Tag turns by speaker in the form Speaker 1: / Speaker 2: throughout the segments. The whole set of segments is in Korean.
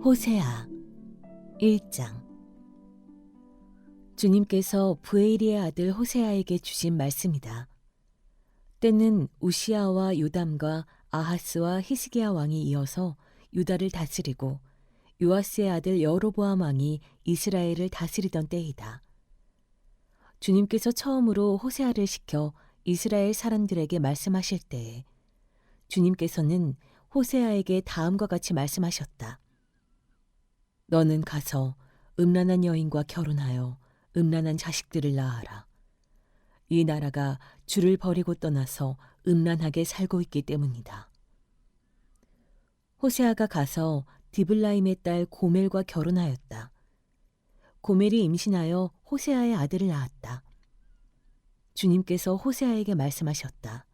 Speaker 1: 호세아 1장. 주님께서 부에일의 아들 호세아에게 주신 말씀이다. 때는 우시아와 요담과 아하스와 히스기야 왕이 이어서 유다를 다스리고 요아스의 아들 여로보암 왕이 이스라엘을 다스리던 때이다. 주님께서 처음으로 호세아를 시켜 이스라엘 사람들에게 말씀하실 때에 주님께서는 호세아에게 다음과 같이 말씀하셨다. 너는 가서 음란한 여인과 결혼하여 음란한 자식들을 낳아라. 이 나라가 주를 버리고 떠나서 음란하게 살고 있기 때문이다. 호세아가 가서 디블라임의 딸 고멜과 결혼하였다. 고멜이 임신하여 호세아의 아들을 낳았다. 주님께서 호세아에게 말씀하셨다.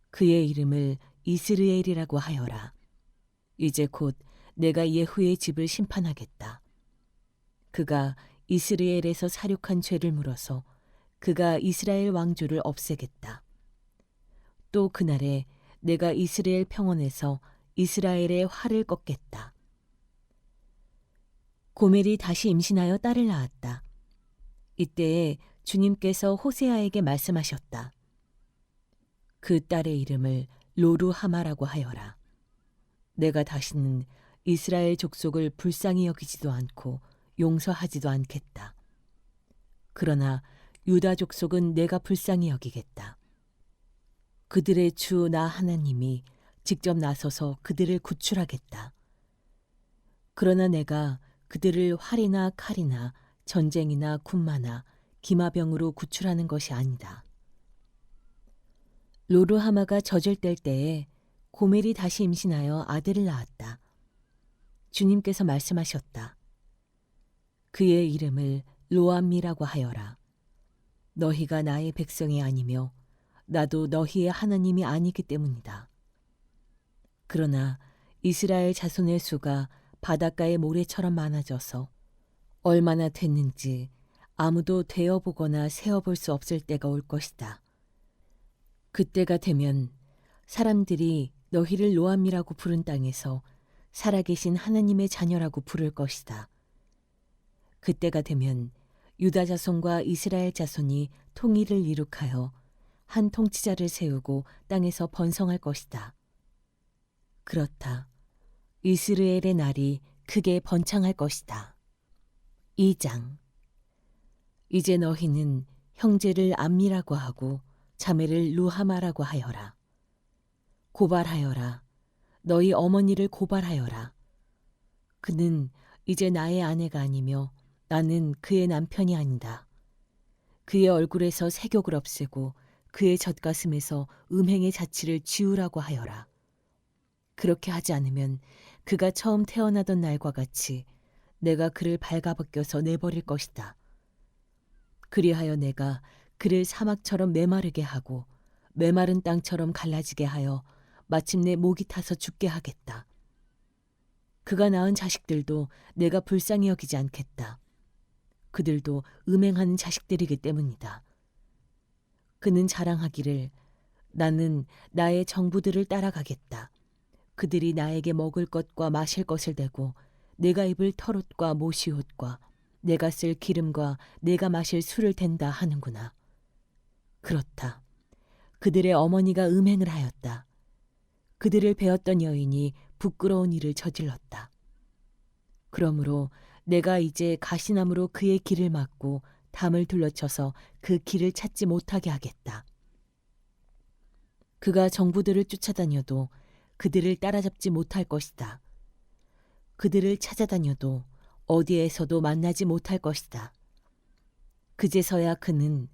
Speaker 1: 그의 이름을 이스르엘이라고 하여라. 이제 곧 내가 예후의 집을 심판하겠다. 그가 이스라엘에서 살육한 죄를 물어서 그가 이스라엘 왕조를 없애겠다. 또 그날에 내가 이스라엘 평원에서 이스라엘의 활을 꺾겠다. 고멜이 다시 임신하여 딸을 낳았다. 이때에 주님께서 호세아에게 말씀하셨다. 그 딸의 이름을 로루하마라고 하여라. 내가 다시는 이스라엘 족속을 불쌍히 여기지도 않고 용서하지도 않겠다. 그러나 유다 족속은 내가 불쌍히 여기겠다. 그들의 주 나 하나님이 직접 나서서 그들을 구출하겠다. 그러나 내가 그들을 활이나 칼이나 전쟁이나 군마나 기마병으로 구출하는 것이 아니다. 로루하마가 젖을 뗄 때에 고멜이 다시 임신하여 아들을 낳았다. 주님께서 말씀하셨다. 그의 이름을 로암미라고 하여라. 너희가 나의 백성이 아니며 나도 너희의 하나님이 아니기 때문이다. 그러나 이스라엘 자손의 수가 바닷가의 모래처럼 많아져서 얼마나 됐는지 아무도 되어보거나 세어볼 수 없을 때가 올 것이다. 그때가 되면 사람들이 너희를 로암미라고 부른 땅에서 살아계신 하나님의 자녀라고 부를 것이다. 그때가 되면 유다 자손과 이스라엘 자손이 통일을 이룩하여 한 통치자를 세우고 땅에서 번성할 것이다. 그렇다. 이스라엘의 날이 크게 번창할 것이다. 2장. 이제 너희는 형제를 암미라고 하고 자매를 루하마라고 하여라. 고발하여라. 너희 어머니를 고발하여라. 그는 이제 나의 아내가 아니며 나는 그의 남편이 아니다. 그의 얼굴에서 색욕을 없애고 그의 젖가슴에서 음행의 자취를 지우라고 하여라. 그렇게 하지 않으면 그가 처음 태어나던 날과 같이 내가 그를 발가벗겨서 내버릴 것이다. 그리하여 내가 그를 사막처럼 메마르게 하고 메마른 땅처럼 갈라지게 하여 마침내 목이 타서 죽게 하겠다. 그가 낳은 자식들도 내가 불쌍히 여기지 않겠다. 그들도 음행하는 자식들이기 때문이다. 그는 자랑하기를 나는 나의 정부들을 따라가겠다. 그들이 나에게 먹을 것과 마실 것을 대고 내가 입을 털옷과 모시옷과 내가 쓸 기름과 내가 마실 술을 댄다 하는구나. 그렇다. 그들의 어머니가 음행을 하였다. 그들을 배웠던 여인이 부끄러운 일을 저질렀다. 그러므로 내가 이제 가시나무로 그의 길을 막고 담을 둘러쳐서 그 길을 찾지 못하게 하겠다. 그가 정부들을 쫓아다녀도 그들을 따라잡지 못할 것이다. 그들을 찾아다녀도 어디에서도 만나지 못할 것이다. 그제서야 그는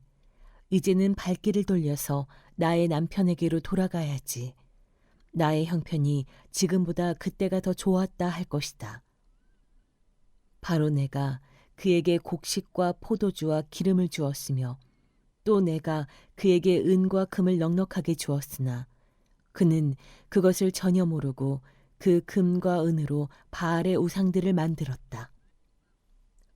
Speaker 1: 이제는 발길을 돌려서 나의 남편에게로 돌아가야지. 나의 형편이 지금보다 그때가 더 좋았다 할 것이다. 바로 내가 그에게 곡식과 포도주와 기름을 주었으며 또 내가 그에게 은과 금을 넉넉하게 주었으나 그는 그것을 전혀 모르고 그 금과 은으로 바알의 우상들을 만들었다.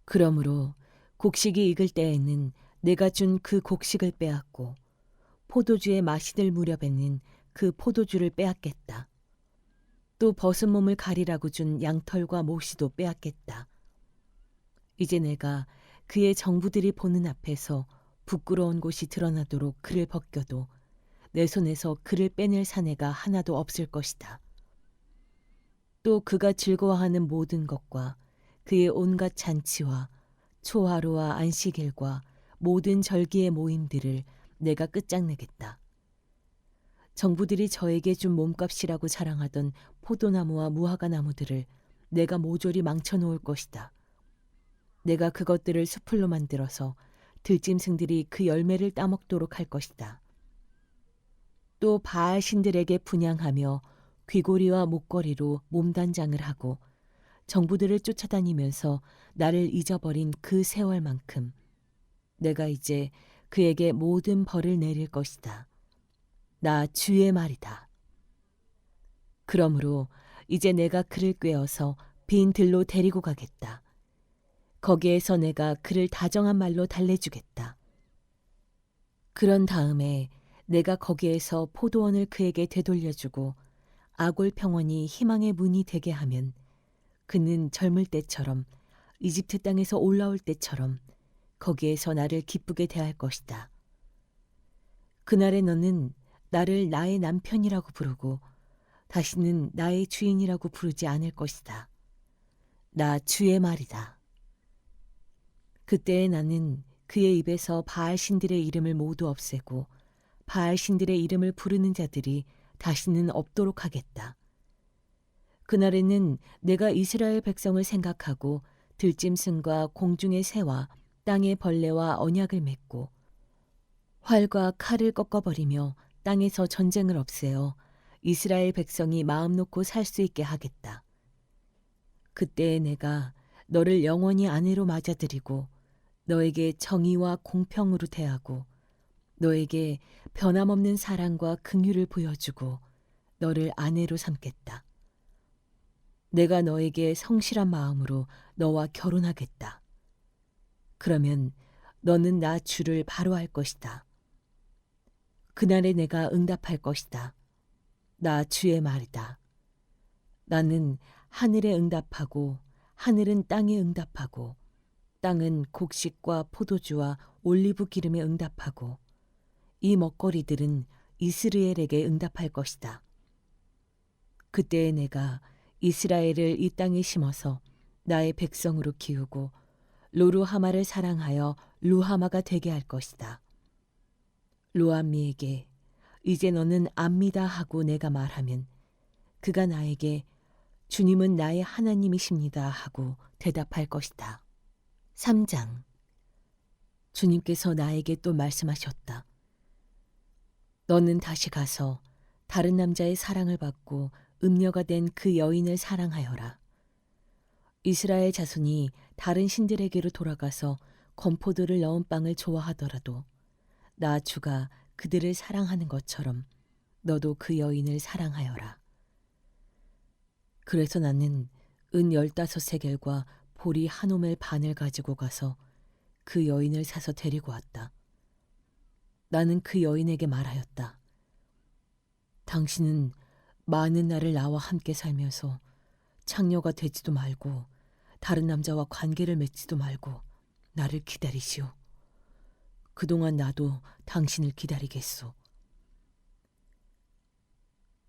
Speaker 1: 그러므로 곡식이 익을 때에는 내가 준 그 곡식을 빼앗고 포도주에 맛이 들 무렵에는 그 포도주를 빼앗겠다. 또 벗은 몸을 가리라고 준 양털과 모시도 빼앗겠다. 이제 내가 그의 정부들이 보는 앞에서 부끄러운 곳이 드러나도록 그를 벗겨도 내 손에서 그를 빼낼 사내가 하나도 없을 것이다. 또 그가 즐거워하는 모든 것과 그의 온갖 잔치와 초하루와 안식일과 모든 절기의 모임들을 내가 끝장내겠다. 정부들이 저에게 준 몸값이라고 자랑하던 포도나무와 무화과 나무들을 내가 모조리 망쳐놓을 것이다. 내가 그것들을 수풀로 만들어서 들짐승들이 그 열매를 따먹도록 할 것이다. 또 바알 신들에게 분향하며 귀고리와 목걸이로 몸단장을 하고 정부들을 쫓아다니면서 나를 잊어버린 그 세월만큼 내가 이제 그에게 모든 벌을 내릴 것이다. 나 주의 말이다. 그러므로 이제 내가 그를 꾀어서 빈 들로 데리고 가겠다. 거기에서 내가 그를 다정한 말로 달래주겠다. 그런 다음에 내가 거기에서 포도원을 그에게 되돌려주고 아골 평원이 희망의 문이 되게 하면 그는 젊을 때처럼 이집트 땅에서 올라올 때처럼 거기에서 나를 기쁘게 대할 것이다. 그날에 너는 나를 나의 남편이라고 부르고 다시는 나의 주인이라고 부르지 않을 것이다. 나 주의 말이다. 그때에 나는 그의 입에서 바알 신들의 이름을 모두 없애고 바알 신들의 이름을 부르는 자들이 다시는 없도록 하겠다. 그날에는 내가 이스라엘 백성을 생각하고 들짐승과 공중의 새와 땅의 벌레와 언약을 맺고 활과 칼을 꺾어버리며 땅에서 전쟁을 없애어 이스라엘 백성이 마음 놓고 살 수 있게 하겠다. 그때에 내가 너를 영원히 아내로 맞아들이고 너에게 정의와 공평으로 대하고 너에게 변함없는 사랑과 긍휼을 보여주고 너를 아내로 삼겠다. 내가 너에게 성실한 마음으로 너와 결혼하겠다. 그러면 너는 나 주를 바로 알 것이다. 그날에 내가 응답할 것이다. 나 주의 말이다. 나는 하늘에 응답하고 하늘은 땅에 응답하고 땅은 곡식과 포도주와 올리브 기름에 응답하고 이 먹거리들은 이스라엘에게 응답할 것이다. 그때에 내가 이스라엘을 이 땅에 심어서 나의 백성으로 키우고 로루하마를 사랑하여 루하마가 되게 할 것이다. 루암미에게 이제 너는 압니다 하고 내가 말하면 그가 나에게 주님은 나의 하나님이십니다 하고 대답할 것이다. 3장. 주님께서 나에게 또 말씀하셨다. 너는 다시 가서 다른 남자의 사랑을 받고 음녀가 된 그 여인을 사랑하여라. 이스라엘 자손이 다른 신들에게로 돌아가서 건포도를 넣은 빵을 좋아하더라도 나 주가 그들을 사랑하는 것처럼 너도 그 여인을 사랑하여라. 그래서 나는 은 15세겔과 보리 한 오멜 반을 가지고 가서 그 여인을 사서 데리고 왔다. 나는 그 여인에게 말하였다. 당신은 많은 날을 나와 함께 살면서 창녀가 되지도 말고 다른 남자와 관계를 맺지도 말고 나를 기다리시오. 그동안 나도 당신을 기다리겠소.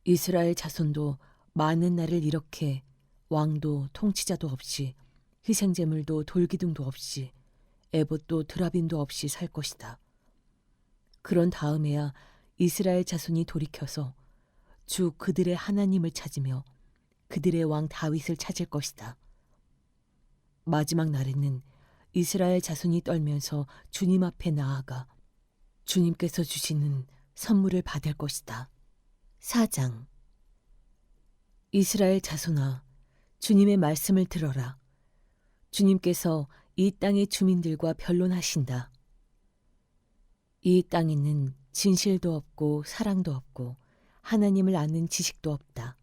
Speaker 1: 이스라엘 자손도 많은 날을 이렇게 왕도 통치자도 없이 희생제물도 돌기둥도 없이 에봇도 드라빔도 없이 살 것이다. 그런 다음에야 이스라엘 자손이 돌이켜서 주 그들의 하나님을 찾으며 그들의 왕 다윗을 찾을 것이다. 마지막 날에는 이스라엘 자손이 떨면서 주님 앞에 나아가 주님께서 주시는 선물을 받을 것이다. 4장. 이스라엘 자손아, 주님의 말씀을 들어라. 주님께서 이 땅의 주민들과 변론하신다. 이 땅에는 진실도 없고 사랑도 없고 하나님을 아는 지식도 없다.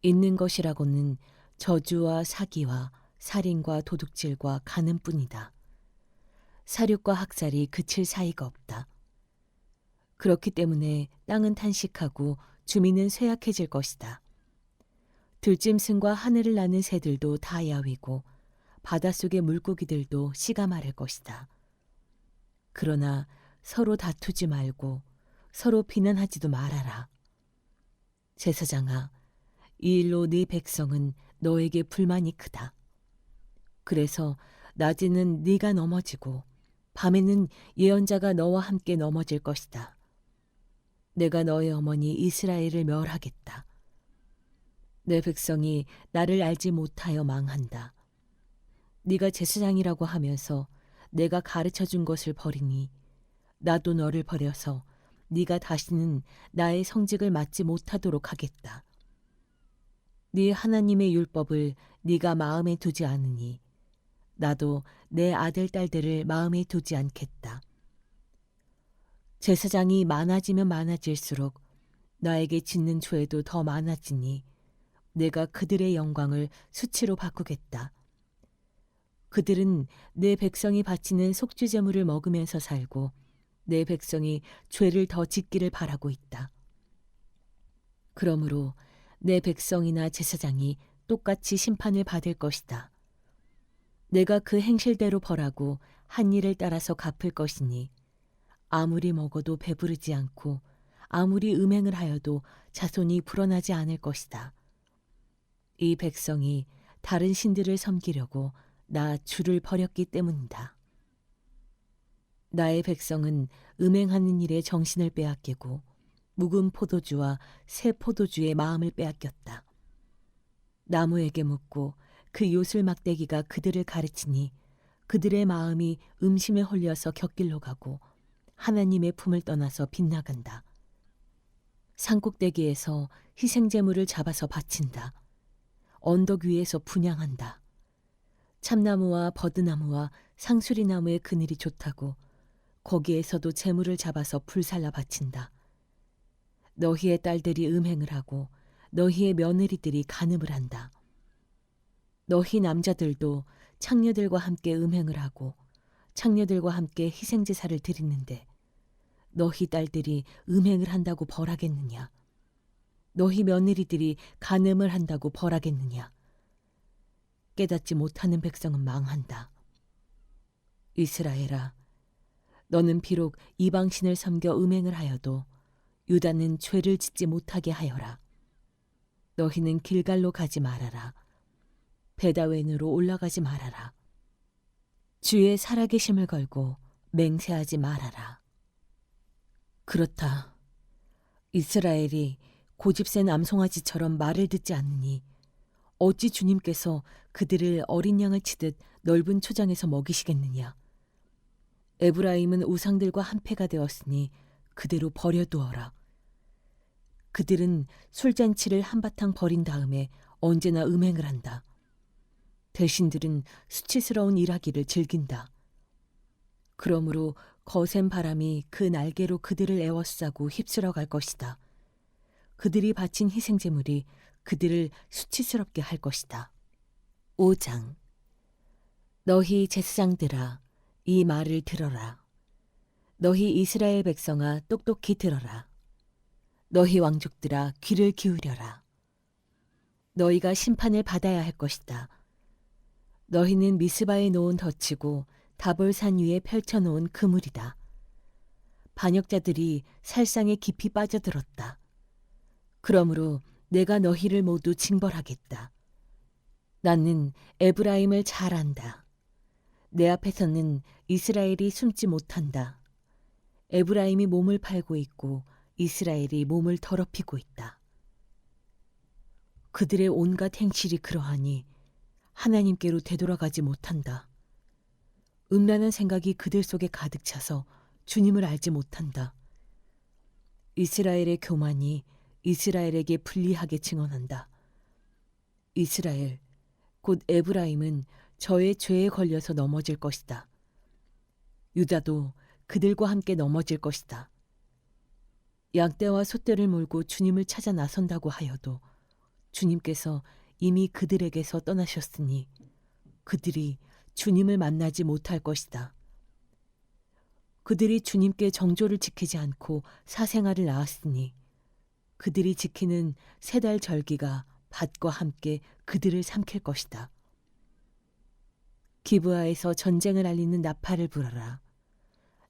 Speaker 1: 있는 것이라고는 저주와 사기와 살인과 도둑질과 간음뿐이다. 사륙과 학살이 그칠 사이가 없다. 그렇기 때문에 땅은 탄식하고 주민은 쇠약해질 것이다. 들짐승과 하늘을 나는 새들도 다 야위고 바닷속의 물고기들도 씨가 마를 것이다. 그러나 서로 다투지 말고 서로 비난하지도 말아라. 제사장아, 이 일로 네 백성은 너에게 불만이 크다. 그래서 낮에는 네가 넘어지고 밤에는 예언자가 너와 함께 넘어질 것이다. 내가 너의 어머니 이스라엘을 멸하겠다. 내 백성이 나를 알지 못하여 망한다. 네가 제사장이라고 하면서 내가 가르쳐준 것을 버리니 나도 너를 버려서 네가 다시는 나의 성직을 맡지 못하도록 하겠다. 네 하나님의 율법을 네가 마음에 두지 않으니 나도 내 아들 딸들을 마음에 두지 않겠다. 제사장이 많아지면 많아질수록 나에게 짓는 죄도 더 많아지니 내가 그들의 영광을 수치로 바꾸겠다. 그들은 내 백성이 바치는 속죄제물을 먹으면서 살고 내 백성이 죄를 더 짓기를 바라고 있다. 그러므로 내 백성이나 제사장이 똑같이 심판을 받을 것이다. 내가 그 행실대로 벌하고 한 일을 따라서 갚을 것이니 아무리 먹어도 배부르지 않고 아무리 음행을 하여도 자손이 불어나지 않을 것이다. 이 백성이 다른 신들을 섬기려고 나 주를 버렸기 때문이다. 나의 백성은 음행하는 일에 정신을 빼앗기고 묵은 포도주와 새 포도주의 마음을 빼앗겼다. 나무에게 묻고 그 요술 막대기가 그들을 가르치니 그들의 마음이 음심에 홀려서 곁길로 가고 하나님의 품을 떠나서 빗나간다. 산꼭대기에서 희생제물을 잡아서 바친다. 언덕 위에서 분향한다. 참나무와 버드나무와 상수리나무의 그늘이 좋다고 거기에서도 제물을 잡아서 불살라 바친다. 너희의 딸들이 음행을 하고 너희의 며느리들이 간음을 한다. 너희 남자들도 창녀들과 함께 음행을 하고 창녀들과 함께 희생제사를 드리는데 너희 딸들이 음행을 한다고 벌하겠느냐? 너희 며느리들이 간음을 한다고 벌하겠느냐? 깨닫지 못하는 백성은 망한다. 이스라엘아, 너는 비록 이방신을 섬겨 음행을 하여도 유다는 죄를 짓지 못하게 하여라. 너희는 길갈로 가지 말아라. 베다웬으로 올라가지 말아라. 주의 살아계심을 걸고 맹세하지 말아라. 그렇다. 이스라엘이 고집센 암송아지처럼 말을 듣지 않으니 어찌 주님께서 그들을 어린 양을 치듯 넓은 초장에서 먹이시겠느냐. 에브라임은 우상들과 한패가 되었으니 그대로 버려두어라. 그들은 술잔치를 한바탕 벌인 다음에 언제나 음행을 한다. 대신들은 수치스러운 일하기를 즐긴다. 그러므로 거센 바람이 그 날개로 그들을 에워싸고 휩쓸어 갈 것이다. 그들이 바친 희생제물이 그들을 수치스럽게 할 것이다. 5장. 너희 제사장들아, 이 말을 들어라. 너희 이스라엘 백성아, 똑똑히 들어라. 너희 왕족들아, 귀를 기울여라. 너희가 심판을 받아야 할 것이다. 너희는 미스바에 놓은 덫이고 다볼산 위에 펼쳐놓은 그물이다. 반역자들이 살상에 깊이 빠져들었다. 그러므로 내가 너희를 모두 징벌하겠다. 나는 에브라임을 잘 안다. 내 앞에서는 이스라엘이 숨지 못한다. 에브라임이 몸을 팔고 있고 이스라엘이 몸을 더럽히고 있다. 그들의 온갖 행실이 그러하니 하나님께로 되돌아가지 못한다. 음란한 생각이 그들 속에 가득 차서 주님을 알지 못한다. 이스라엘의 교만이 이스라엘에게 불리하게 증언한다. 이스라엘, 곧 에브라임은 저의 죄에 걸려서 넘어질 것이다. 유다도 그들과 함께 넘어질 것이다. 양떼와 소떼를 몰고 주님을 찾아 나선다고 하여도 주님께서 이미 그들에게서 떠나셨으니 그들이 주님을 만나지 못할 것이다. 그들이 주님께 정조를 지키지 않고 사생아를 낳았으니 그들이 지키는 세 달 절기가 밭과 함께 그들을 삼킬 것이다. 기브아에서 전쟁을 알리는 나팔을 불어라.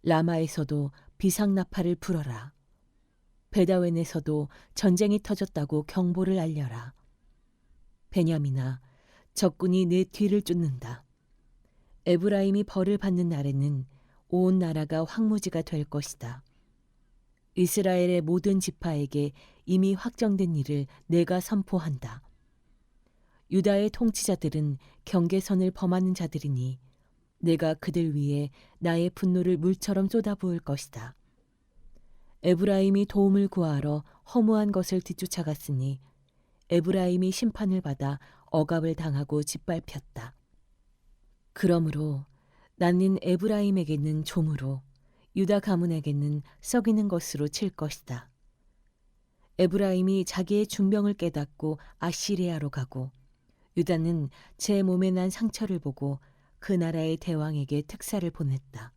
Speaker 1: 라마에서도 비상 나팔을 불어라. 베다웬에서도 전쟁이 터졌다고 경보를 알려라. 베냐민아, 적군이 내 뒤를 쫓는다. 에브라임이 벌을 받는 날에는 온 나라가 황무지가 될 것이다. 이스라엘의 모든 지파에게 이미 확정된 일을 내가 선포한다. 유다의 통치자들은 경계선을 범하는 자들이니 내가 그들 위에 나의 분노를 물처럼 쏟아부을 것이다. 에브라임이 도움을 구하러 허무한 것을 뒤쫓아갔으니 에브라임이 심판을 받아 억압을 당하고 짓밟혔다. 그러므로 나는 에브라임에게는 종으로 유다 가문에게는 썩이는 것으로 칠 것이다. 에브라임이 자기의 중병을 깨닫고 아시리아로 가고 유다는 제 몸에 난 상처를 보고 그 나라의 대왕에게 특사를 보냈다.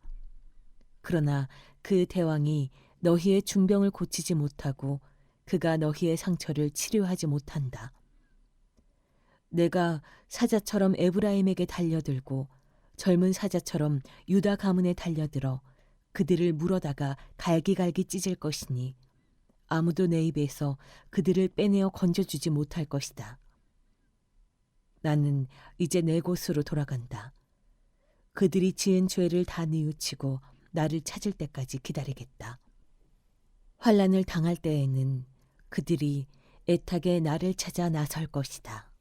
Speaker 1: 그러나 그 대왕이 너희의 중병을 고치지 못하고 그가 너희의 상처를 치료하지 못한다. 내가 사자처럼 에브라임에게 달려들고 젊은 사자처럼 유다 가문에 달려들어 그들을 물어다가 갈기갈기 찢을 것이니 아무도 내 입에서 그들을 빼내어 건져주지 못할 것이다. 나는 이제 내 곳으로 돌아간다. 그들이 지은 죄를 다 뉘우치고 나를 찾을 때까지 기다리겠다. 환난을 당할 때에는 그들이 애타게 나를 찾아 나설 것이다.